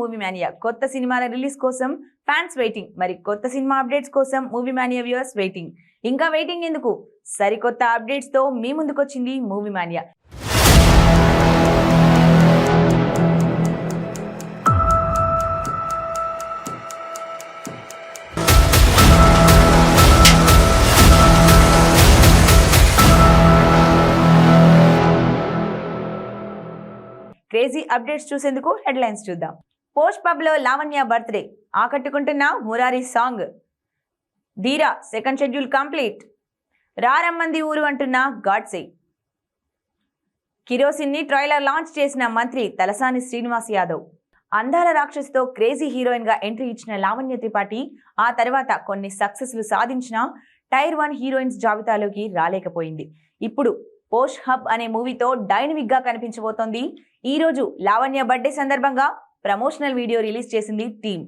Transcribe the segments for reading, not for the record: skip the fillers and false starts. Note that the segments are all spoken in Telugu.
మూవీ మానియా కొత్త సినిమాల రిలీజ్ కోసం ఫ్యాన్స్ వెయిటింగ్. మరి కొత్త సినిమా అప్డేట్స్ కోసం మూవీ మానియా వ్యూవర్స్ వెయిటింగ్. ఇంకా వెయిటింగ్ ఎందుకు? సరికొత్త అప్డేట్స్ తో మీ ముందుకు వచ్చింది మూవీ మానియా. క్రేజీ అప్డేట్స్ చూసేందుకు హెడ్లైన్స్ చూద్దాం. పోస్ట్ పబ్ లో లావణ్య బర్త్డే, ఆకట్టుకుంటున్న మురారి సాంగ్, ధీరా సెకండ్ షెడ్యూల్ కంప్లీట్, రారమ్మంది ఊరు అంటున్న గాడ్సే, కిరోసిన్ ని ట్రైలర్ లాంచ్ చేసిన మంత్రి తలసాని శ్రీనివాస్ యాదవ్, అందాల రాక్షసుతో క్రేజీ హీరోయిన్ గా ఎంట్రీ ఇచ్చిన లావణ్య త్రిపాఠి ఆ తర్వాత కొన్ని సక్సెస్లు సాధించిన టైర్ 1 హీరోయిన్స్ జాబితాలోకి రాలేకపోయింది. ఇప్పుడు పోస్ట్ హబ్ అనే మూవీతో డైనమిక్ గా కనిపించబోతోంది. ఈ రోజు లావణ్య బర్త్డే సందర్భంగా ప్రమోషనల్ వీడియో రిలీజ్ చేసింది టీమ్.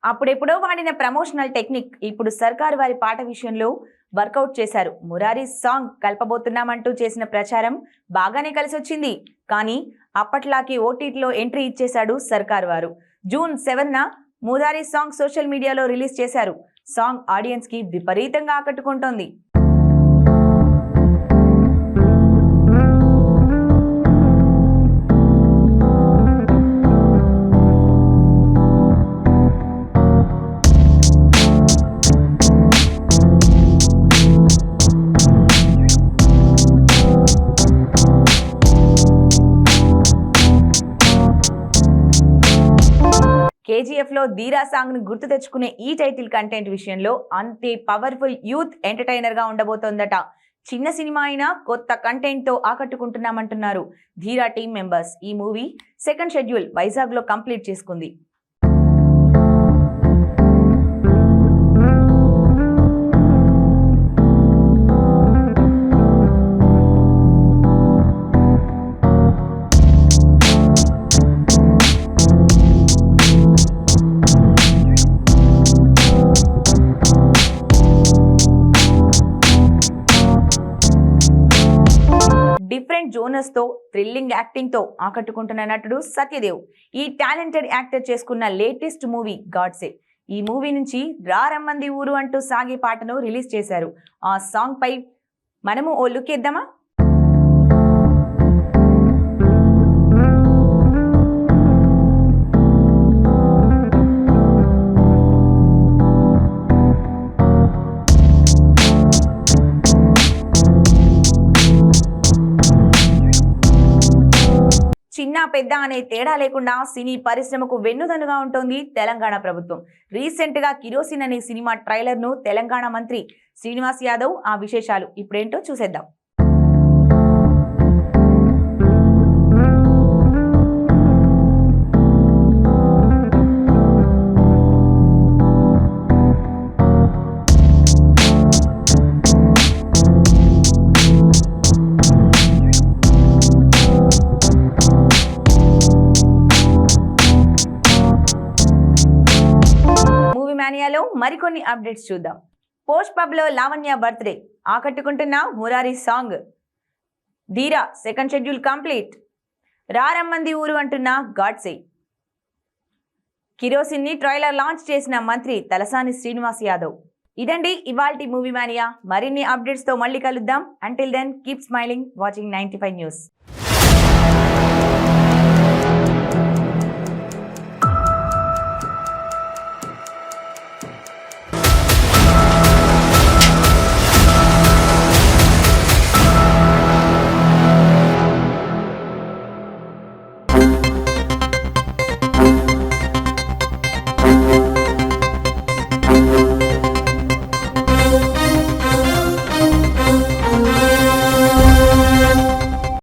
అప్పుడెప్పుడో వాడిన ప్రమోషనల్ టెక్నిక్ ఇప్పుడు సర్కారు వారి పాట విషయంలో వర్కౌట్ చేశారు. మురారి సాంగ్ కలపబోతున్నామంటూ చేసిన ప్రచారం బాగానే కలిసొచ్చింది. కానీ అప్పట్లాకి ఓటీటీలో ఎంట్రీ ఇచ్చేశాడు సర్కారు వారు. జూన్ 7న మురారి సాంగ్ సోషల్ మీడియాలో రిలీజ్ చేశారు. సాంగ్ ఆడియన్స్ కి విపరీతంగా ఆకట్టుకుంటోంది. కేజీఎఫ్ లో ధీరా సాంగ్ ను గుర్తు తెచ్చుకునే ఈ టైటిల్ కంటెంట్ విషయంలో అంతే పవర్ఫుల్ యూత్ ఎంటర్టైనర్ గా ఉండబోతోందట. చిన్న సినిమా అయినా కొత్త కంటెంట్ తో ఆకట్టుకుంటున్నామంటున్నారు ధీరా టీమ్ మెంబర్స్. ఈ మూవీ సెకండ్ షెడ్యూల్ వైజాగ్ లో కంప్లీట్ చేసుకుంది. డిఫరెంట్ జోనర్స్ తో థ్రిల్లింగ్ యాక్టింగ్ తో ఆకట్టుకుంటున్న నటుడు సత్యదేవ్. ఈ టాలెంటెడ్ యాక్టర్ చేసుకున్న లేటెస్ట్ మూవీ గాడ్సే. ఈ మూవీ నుంచి రారమ్మంది ఊరు అంటూ సాగే పాటను రిలీజ్ చేశారు. ఆ సాంగ్ పై మనము ఓ లుక్ ఇద్దామా? చిన్న పెద్ద అనే తేడా లేకుండా సినీ పరిశ్రమకు వెన్నుదన్నుగా ఉంటోంది తెలంగాణ ప్రభుత్వం. రీసెంట్ గా కిరోసిన్ అనే సినిమా ట్రైలర్ ను తెలంగాణ మంత్రి శ్రీనివాస్ యాదవ్ ఆ విశేషాలు ఇప్పుడేంటో చూసేద్దాం. మానియాలో మరికొన్ని అప్డేట్స్ చూద్దాం. పోస్ట్ పబ్ లో లావణ్య బర్త్డే, ఆకట్టుకుంటున్న మురారి సాంగ్, ధీరా సెకండ్ షెడ్యూల్ కంప్లీట్, రారమ్మంది ఊరు అంటున్న గాడ్సే, కిరోసిన్ ని ట్రైలర్ లాంచ్ చేసిన మంత్రి తలసాని శ్రీనివాస్ యాదవ్. ఇదండి ఇవాల్టి మూవీ మానియా. మరిన్ని అప్డేట్స్ తో మళ్ళీ కలుద్దాం. Until then keep smiling, watching 95 news.